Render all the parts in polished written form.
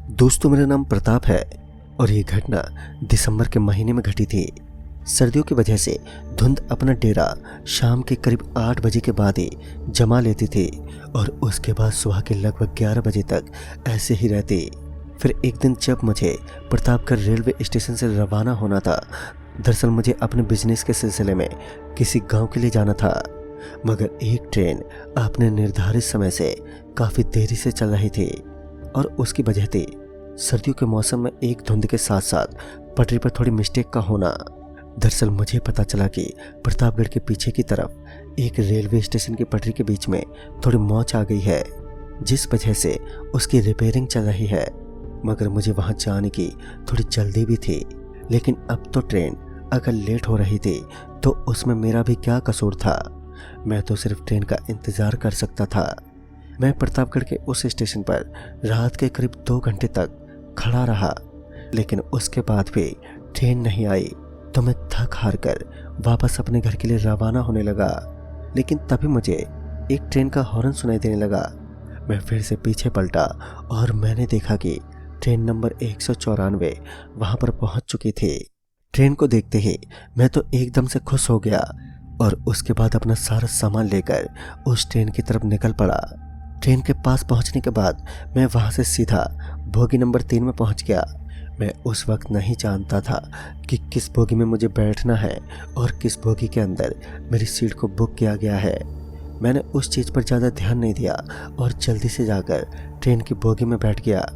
दोस्तों, मेरा नाम प्रताप है और ये घटना दिसंबर के महीने में घटी थी। सर्दियों की वजह से धुंध अपना डेरा शाम के करीब 8 बजे के बाद ही जमा लेती थी और उसके बाद सुबह के लगभग 11 बजे तक ऐसे ही रहती। फिर एक दिन जब मुझे प्रतापगढ़ रेलवे स्टेशन से रवाना होना था, दरअसल मुझे अपने बिजनेस के सिलसिले में किसी गांव के लिए जाना था, मगर एक ट्रेन अपने निर्धारित समय से काफ़ी देरी से चल रही थी और उसकी वजह थी सर्दियों के मौसम में एक धुंध के साथ साथ पटरी पर थोड़ी मिस्टेक का होना। दरअसल मुझे पता चला कि प्रतापगढ़ के पीछे की तरफ एक रेलवे स्टेशन की पटरी के बीच में थोड़ी मौच आ गई है, जिस वजह से उसकी रिपेयरिंग चल रही है। मगर मुझे वहां जाने की थोड़ी जल्दी भी थी, लेकिन अब तो ट्रेन अगर लेट हो रही थी तो उसमें मेरा भी क्या कसूर था। मैं तो सिर्फ ट्रेन का इंतज़ार कर सकता था। मैं प्रतापगढ़ के उस स्टेशन पर रात के करीब 2 घंटे तक खड़ा रहा, लेकिन उसके बाद भी ट्रेन नहीं आई तो मैं थक हार कर वापस अपने घर के लिए रवाना होने लगा। लेकिन तभी मुझे एक ट्रेन का हॉर्न सुनाई देने लगा। मैं फिर से पीछे पलटा और मैंने देखा कि ट्रेन नंबर 194 वहां पर पहुंच चुकी थी। ट्रेन को देखते ही मैं तो एकदम से खुश हो गया और उसके बाद अपना सारा सामान लेकर उस ट्रेन की तरफ निकल पड़ा। ट्रेन के पास पहुंचने के बाद मैं वहां से सीधा बोगी नंबर 3 में पहुंच गया। मैं उस वक्त नहीं जानता था कि किस बोगी में मुझे बैठना है और किस बोगी के अंदर मेरी सीट को बुक किया गया है। मैंने उस चीज़ पर ज़्यादा ध्यान नहीं दिया और जल्दी से जाकर ट्रेन की बोगी में बैठ गया।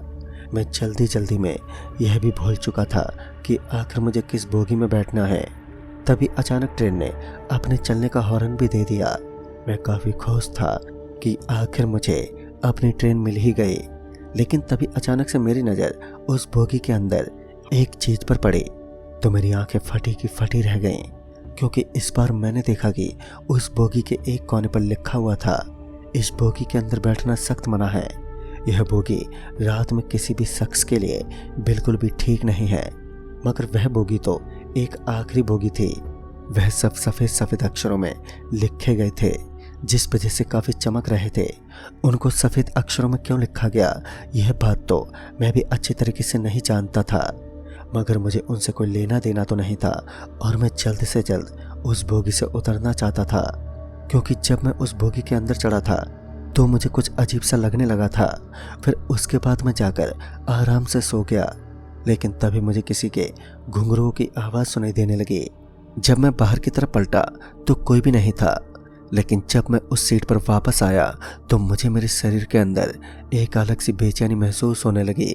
मैं जल्दी में यह भी भूल चुका था कि आखिर मुझे किस बोगी में बैठना है। तभी अचानक ट्रेन ने अपने चलने का हॉर्न भी दे दिया। मैं काफ़ी खुश था कि आखिर मुझे अपनी ट्रेन मिल ही गई। लेकिन तभी अचानक से मेरी नज़र उस बोगी के अंदर एक चीज़ पर पड़ी तो मेरी आंखें फटी की फटी रह गईं, क्योंकि इस बार मैंने देखा कि उस बोगी के एक कोने पर लिखा हुआ था, इस बोगी के अंदर बैठना सख्त मना है। यह बोगी रात में किसी भी शख्स के लिए बिल्कुल भी ठीक नहीं है। मगर वह बोगी तो एक आखिरी बोगी थी। वह सब सफ़ेद सफ़ेद अक्षरों में लिखे गए थे, जिस वजह से काफ़ी चमक रहे थे। उनको सफ़ेद अक्षरों में क्यों लिखा गया, यह बात तो मैं भी अच्छी तरीके से नहीं जानता था, मगर मुझे उनसे कोई लेना देना तो नहीं था और मैं जल्द से जल्द उस बोगी से उतरना चाहता था। क्योंकि जब मैं उस बोगी के अंदर चढ़ा था तो मुझे कुछ अजीब सा लगने लगा था। फिर उसके बाद मैं जाकर आराम से सो गया। लेकिन तभी मुझे किसी के घुंघरुओं की आवाज़ सुनाई देने लगी। जब मैं बाहर की तरफ पलटा तो कोई भी नहीं था। लेकिन जब मैं उस सीट पर वापस आया तो मुझे मेरे शरीर के अंदर एक अलग सी बेचैनी महसूस होने लगी।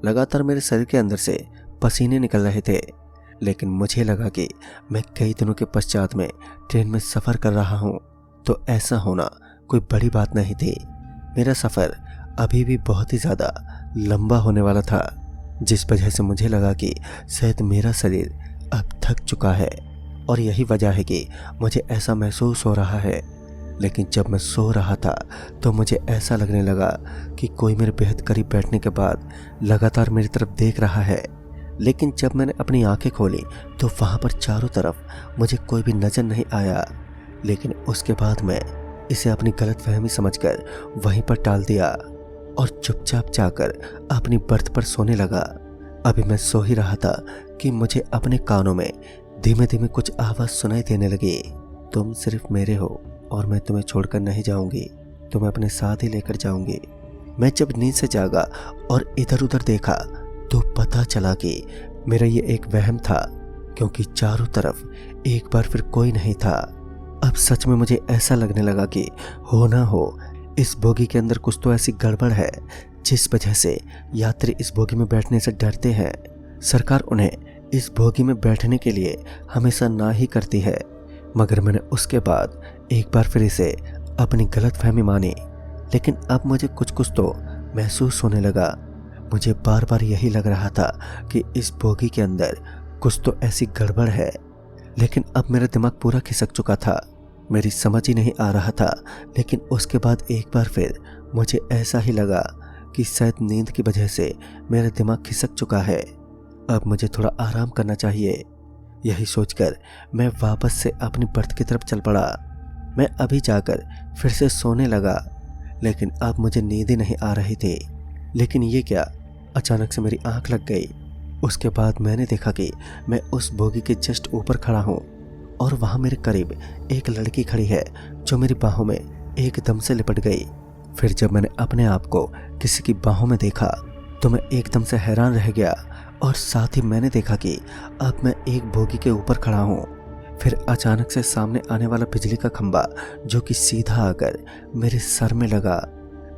लगातार मेरे शरीर के अंदर से पसीने निकल रहे थे। लेकिन मुझे लगा कि मैं कई दिनों के पश्चात में ट्रेन में सफ़र कर रहा हूँ, तो ऐसा होना कोई बड़ी बात नहीं थी। मेरा सफ़र अभी भी बहुत ही ज़्यादा लंबा होने वाला था, जिस वजह से मुझे लगा कि शायद मेरा शरीर अब थक चुका है और यही वजह है कि मुझे ऐसा महसूस हो रहा है। लेकिन जब मैं सो रहा था तो मुझे ऐसा लगने लगा कि कोई मेरे बेहद करीब बैठने के बाद लगातार मेरी तरफ देख रहा है। लेकिन जब मैंने अपनी आंखें खोली तो वहाँ पर चारों तरफ मुझे कोई भी नज़र नहीं आया। लेकिन उसके बाद मैं इसे अपनी गलतफहमी समझकर वहीं पर टाल दिया और चुपचाप जाकर अपनी बर्थ पर सोने लगा। अभी मैं सो ही रहा था कि मुझे अपने कानों में धीमे धीमे कुछ आवाज़ सुनाई देने लगी। तुम सिर्फ मेरे हो और मैं तुम्हें छोड़कर नहीं जाऊंगी, तुम्हें अपने साथ ही लेकर जाऊंगी। मैं जब नींद से जागा और इधर उधर देखा तो पता चला कि मेरा ये एक वहम था, क्योंकि चारों तरफ एक बार फिर कोई नहीं था। अब सच में मुझे ऐसा लगने लगा कि हो ना हो इस बोगी के अंदर कुछ तो ऐसी गड़बड़ है जिस वजह से यात्री इस बोगी में बैठने से डरते हैं। सरकार उन्हें इस बोगी में बैठने के लिए हमेशा ना ही करती है। मगर मैंने उसके बाद एक बार फिर इसे अपनी गलतफहमी मानी। लेकिन अब मुझे कुछ कुछ तो महसूस होने लगा। मुझे बार बार यही लग रहा था कि इस बोगी के अंदर कुछ तो ऐसी गड़बड़ है। लेकिन अब मेरा दिमाग पूरा खिसक चुका था, मेरी समझ ही नहीं आ रहा था। लेकिन उसके बाद एक बार फिर मुझे ऐसा ही लगा कि शायद नींद की वजह से मेरा दिमाग खिसक चुका है, अब मुझे थोड़ा आराम करना चाहिए। यही सोचकर मैं वापस से अपनी बर्थ की तरफ चल पड़ा। मैं अभी जाकर फिर से सोने लगा, लेकिन अब मुझे नींद ही नहीं आ रही थी। लेकिन ये क्या, अचानक से मेरी आंख लग गई। उसके बाद मैंने देखा कि मैं उस बोगी के जस्ट ऊपर खड़ा हूँ और वहाँ मेरे करीब एक लड़की खड़ी है जो मेरी बाहों में एकदम से लिपट गई। फिर जब मैंने अपने आप को किसी की बाहों में देखा तो मैं एकदम से हैरान रह गया और साथ ही मैंने देखा कि अब मैं एक बोगी के ऊपर खड़ा हूँ। फिर अचानक से सामने आने वाला बिजली का खंभा जो कि सीधा आकर मेरे सर में लगा,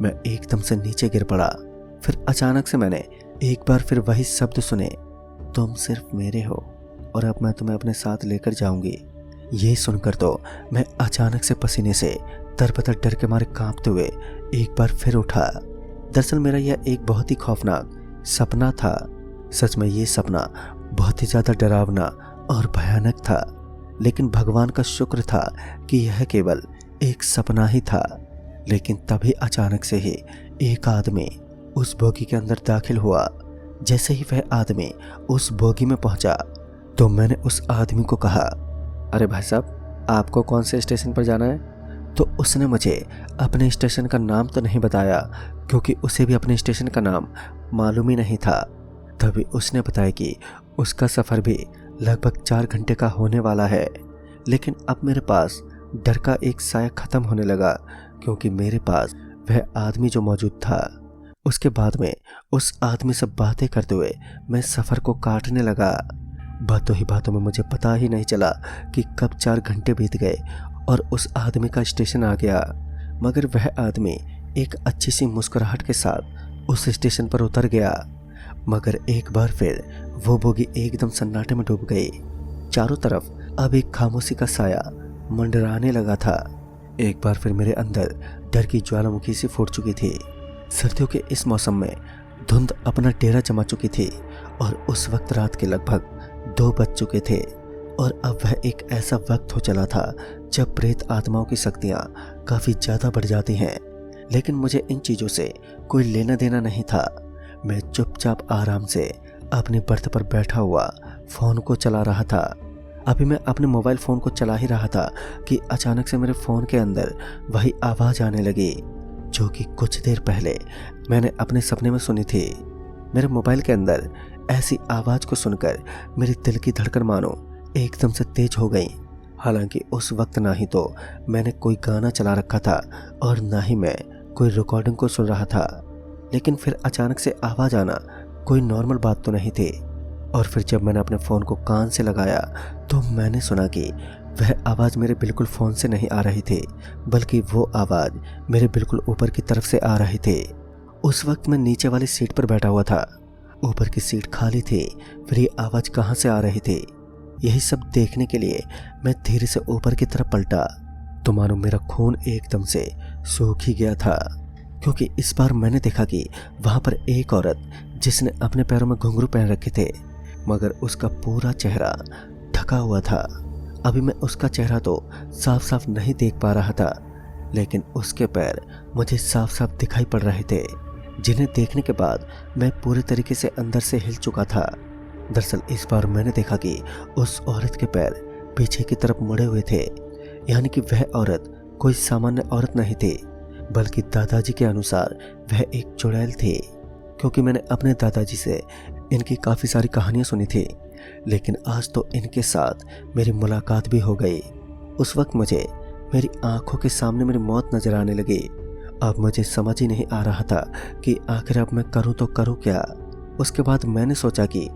मैं एकदम से नीचे गिर पड़ा। फिर अचानक से मैंने एक बार फिर वही शब्द सुने, तुम सिर्फ मेरे हो और अब मैं तुम्हें अपने साथ लेकर जाऊंगी। ये सुनकर तो मैं अचानक से पसीने से तरबतर डर के मारे कांपते हुए एक बार फिर उठा। दरअसल मेरा यह एक बहुत ही खौफनाक सपना था। सच में ये सपना बहुत ही ज्यादा डरावना और भयानक था, लेकिन भगवान का शुक्र था कि यह केवल एक सपना ही था। लेकिन तभी अचानक से ही एक आदमी उस बोगी के अंदर दाखिल हुआ। जैसे ही वह आदमी उस बोगी में पहुंचा तो मैंने उस आदमी को कहा, अरे भाई साहब, आपको कौन से स्टेशन पर जाना है? तो उसने मुझे अपने स्टेशन का नाम तो नहीं बताया, क्योंकि उसे भी अपने स्टेशन का नाम मालूम ही नहीं था। तभी उसने बताया कि उसका सफ़र भी लगभग 4 घंटे का होने वाला है। लेकिन अब मेरे पास डर का एक साया ख़त्म होने लगा, क्योंकि मेरे पास वह आदमी जो मौजूद था। उसके बाद में उस आदमी से बातें करते हुए मैं सफ़र को काटने लगा। बातों ही बातों में मुझे पता ही नहीं चला कि कब 4 घंटे बीत गए और उस आदमी का स्टेशन आ गया। मगर वह आदमी एक अच्छी सी मुस्कुराहट के साथ उस स्टेशन पर उतर गया। मगर एक बार फिर वो बोगी एकदम सन्नाटे में डूब गई। चारों तरफ अब एक खामोशी का साया मंडराने लगा था। एक बार फिर मेरे अंदर डर की ज्वालामुखी सी फूट चुकी थी। सर्दियों के इस मौसम में धुंध अपना डेरा जमा चुकी थी और उस वक्त रात के लगभग 2 बज चुके थे। और अब वह एक ऐसा वक्त हो चला था जब प्रेत आत्माओं की शक्तियाँ काफ़ी ज़्यादा बढ़ जाती हैं। लेकिन मुझे इन चीज़ों से कोई लेना देना नहीं था। मैं चुपचाप आराम से अपनी बर्थ पर बैठा हुआ फ़ोन को चला रहा था। अभी मैं अपने मोबाइल फ़ोन को चला ही रहा था कि अचानक से मेरे फ़ोन के अंदर वही आवाज़ आने लगी जो कि कुछ देर पहले मैंने अपने सपने में सुनी थी। मेरे मोबाइल के अंदर ऐसी आवाज़ को सुनकर मेरी दिल की धड़कन मानो एकदम से तेज हो गई। हालांकि उस वक्त ना ही तो मैंने कोई गाना चला रखा था और ना ही मैं कोई रिकॉर्डिंग को सुन रहा था। लेकिन फिर अचानक से आवाज़ आना कोई नॉर्मल बात तो नहीं थी। और फिर जब मैंने अपने फ़ोन को कान से लगाया तो मैंने सुना कि वह आवाज़ मेरे बिल्कुल फ़ोन से नहीं आ रही थी, बल्कि वो आवाज़ मेरे बिल्कुल ऊपर की तरफ से आ रही थी। उस वक्त मैं नीचे वाली सीट पर बैठा हुआ था, ऊपर की सीट खाली थी। फिर ये आवाज़ कहाँ से आ रही थी, यही सब देखने के लिए मैं धीरे से ऊपर की तरफ पलटा तो मानो मेरा खून एकदम से सूख ही गया था, क्योंकि इस बार मैंने देखा कि वहाँ पर एक औरत जिसने अपने पैरों में घुंघरू पहन रखे थे, मगर उसका पूरा चेहरा ढका हुआ था। अभी मैं उसका चेहरा तो साफ साफ नहीं देख पा रहा था, लेकिन उसके पैर मुझे साफ साफ दिखाई पड़ रहे थे, जिन्हें देखने के बाद मैं पूरे तरीके से अंदर से हिल चुका था। दरअसल इस बार मैंने देखा कि उस औरत के पैर पीछे की तरफ मुड़े हुए थे, यानी कि वह औरत कोई सामान्य औरत नहीं थी, बल्कि दादाजी के अनुसार वह एक चुड़ैल थी। क्योंकि मैंने अपने दादाजी से इनकी काफ़ी सारी कहानियाँ सुनी थी, लेकिन आज तो इनके साथ मेरी मुलाकात भी हो गई। उस वक्त मुझे मेरी आंखों के सामने मेरी मौत नजर आने लगी। अब मुझे समझ ही नहीं आ रहा था कि आखिर अब मैं करूँ तो करूँ क्या। उसके बाद मैंने सोचा कि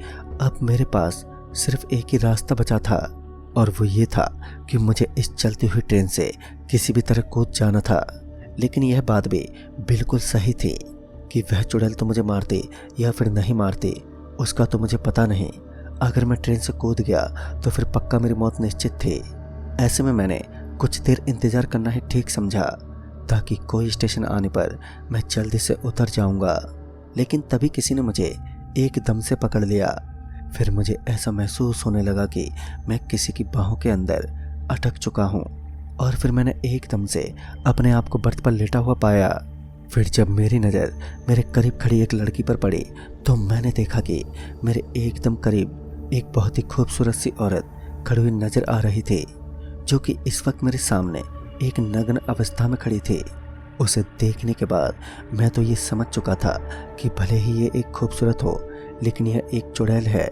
अब मेरे पास सिर्फ एक ही रास्ता बचा था, और वो ये था कि मुझे इस चलती हुई ट्रेन से किसी भी तरह कूद जाना था। लेकिन यह बात भी बिल्कुल सही थी कि वह चुड़ैल तो मुझे मारती या फिर नहीं मारती, उसका तो मुझे पता नहीं। अगर मैं ट्रेन से कूद गया तो फिर पक्का मेरी मौत निश्चित थी। ऐसे में मैंने कुछ देर इंतज़ार करना ही ठीक समझा, ताकि कोई स्टेशन आने पर मैं जल्दी से उतर जाऊंगा। लेकिन तभी किसी ने मुझे एकदम से पकड़ लिया। फिर मुझे ऐसा महसूस होने लगा कि मैं किसी की बाहों के अंदर अटक चुका हूँ, और फिर मैंने एकदम से अपने आप को बर्थ पर लेटा हुआ पाया। फिर जब मेरी नज़र मेरे करीब खड़ी एक लड़की पर पड़ी तो मैंने देखा कि मेरे एकदम करीब एक बहुत ही खूबसूरत सी औरत खड़ी हुई नज़र आ रही थी, जो कि इस वक्त मेरे सामने एक नग्न अवस्था में खड़ी थी। उसे देखने के बाद मैं तो ये समझ चुका था कि भले ही ये एक खूबसूरत हो, लेकिन यह एक चुड़ैल है।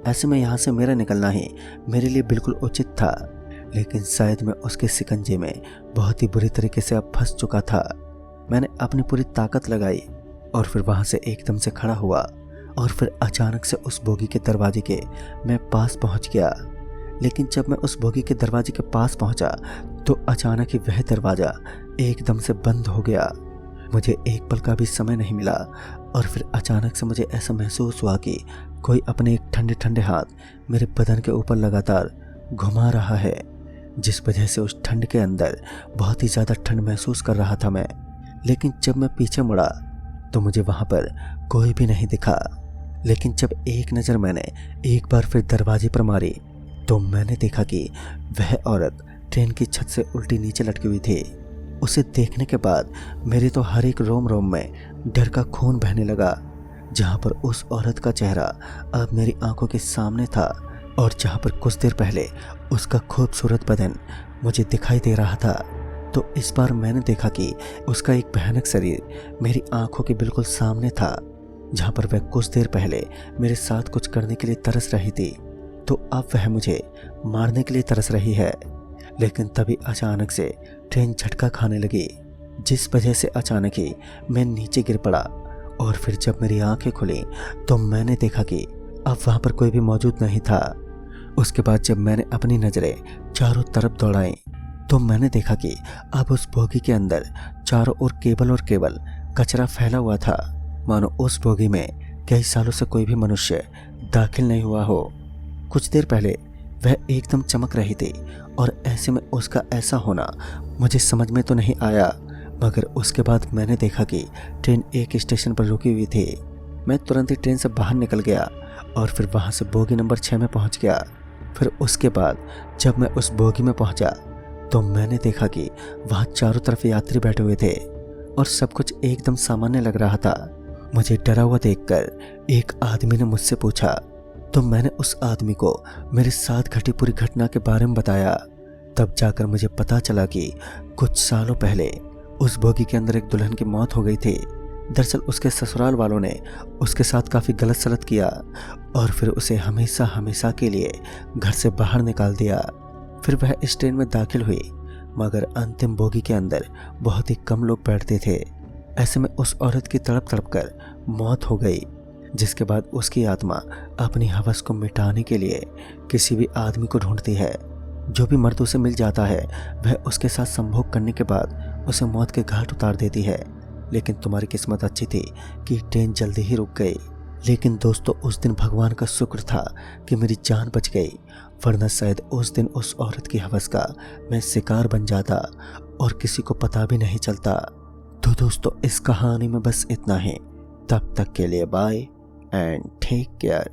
ऐसे में यहाँ से मेरा निकलना ही मेरे लिए बिल्कुल उचित था। लेकिन शायद मैं उसके शिकंजे में बहुत ही बुरी तरीके से अब फंस चुका था। मैंने अपनी पूरी ताकत लगाई और फिर वहाँ से एकदम से खड़ा हुआ और फिर अचानक से उस बोगी के दरवाजे के मैं पास पहुँच गया। लेकिन जब मैं उस बोगी के दरवाजे के पास पहुँचा तो अचानक ही वह दरवाज़ा एकदम से बंद हो गया। मुझे एक पल का भी समय नहीं मिला और फिर अचानक से मुझे ऐसा महसूस हुआ कि कोई अपने एक ठंडे ठंडे हाथ मेरे बदन के ऊपर लगातार घुमा रहा है, जिस वजह से उस ठंड के अंदर बहुत ही ज़्यादा ठंड महसूस कर रहा था मैं। लेकिन जब मैं पीछे मुड़ा तो मुझे वहाँ पर कोई भी नहीं दिखा। लेकिन जब एक नज़र मैंने एक बार फिर दरवाजे पर मारी तो मैंने देखा कि वह औरत ट्रेन की छत से उल्टी नीचे लटकी हुई थी। उसे देखने के बाद मेरे तो हर एक रोम रोम में डर का खून बहने लगा। जहाँ पर उस औरत का चेहरा अब मेरी आंखों के सामने था और जहाँ पर कुछ देर पहले उसका खूबसूरत बदन मुझे दिखाई दे रहा था, तो इस बार मैंने देखा कि उसका एक भयानक शरीर मेरी आंखों के बिल्कुल सामने था। जहाँ पर वह कुछ देर पहले मेरे साथ कुछ करने के लिए तरस रही थी, तो अब वह मुझे मारने के लिए तरस रही है। लेकिन तभी अचानक से ट्रेन झटका खाने लगी, जिस वजह से अचानक ही मैं नीचे गिर पड़ा। और फिर जब मेरी आंखें खुली तो मैंने देखा कि अब वहाँ पर कोई भी मौजूद नहीं था। उसके बाद जब मैंने अपनी नज़रें चारों तरफ दौड़ाई तो मैंने देखा कि अब उस बोगी के अंदर चारों ओर केवल और केवल कचरा फैला हुआ था, मानो उस बोगी में कई सालों से कोई भी मनुष्य दाखिल नहीं हुआ हो। कुछ देर पहले वह एकदम चमक रही थी और ऐसे में उसका ऐसा होना मुझे समझ में तो नहीं आया, मगर उसके बाद मैंने देखा कि ट्रेन एक स्टेशन पर रुकी हुई थी। मैं तुरंत ही ट्रेन से बाहर निकल गया और फिर वहाँ से बोगी नंबर 6 में पहुँच गया। फिर उसके बाद जब मैं उस बोगी में पहुँचा तो मैंने देखा कि वहाँ चारों तरफ यात्री बैठे हुए थे और सब कुछ एकदम सामान्य लग रहा था। मुझे डरा हुआ देखकर एक आदमी ने मुझसे पूछा, तो मैंने उस आदमी को मेरे साथ घटी पूरी घटना के बारे में बताया। तब जाकर मुझे पता चला कि कुछ सालों पहले उस बोगी के अंदर एक दुल्हन की मौत हो गई थी। दरअसल उसके ससुराल वालों ने उसके साथ काफ़ी गलत सलत किया और फिर उसे हमेशा हमेशा के लिए घर से बाहर निकाल दिया। फिर वह इस ट्रेन में दाखिल हुई, मगर अंतिम बोगी के अंदर बहुत ही कम लोग बैठते थे। ऐसे में उस औरत की तड़प तड़प कर मौत हो गई, जिसके बाद उसकी आत्मा अपनी हवस को मिटाने के लिए किसी भी आदमी को ढूंढती है। जो भी मर्द उसे मिल जाता है वह उसके साथ संभोग करने के बाद उसे मौत के घाट उतार देती है। लेकिन तुम्हारी किस्मत अच्छी थी कि ट्रेन जल्दी ही रुक गई। लेकिन दोस्तों, उस दिन भगवान का शुक्र था कि मेरी जान बच गई, वरना शायद उस दिन उस औरत की हवस का मैं शिकार बन जाता और किसी को पता भी नहीं चलता। तो दोस्तों, इस कहानी में बस इतना ही। तब तक के लिए बाय एंड टेक केयर।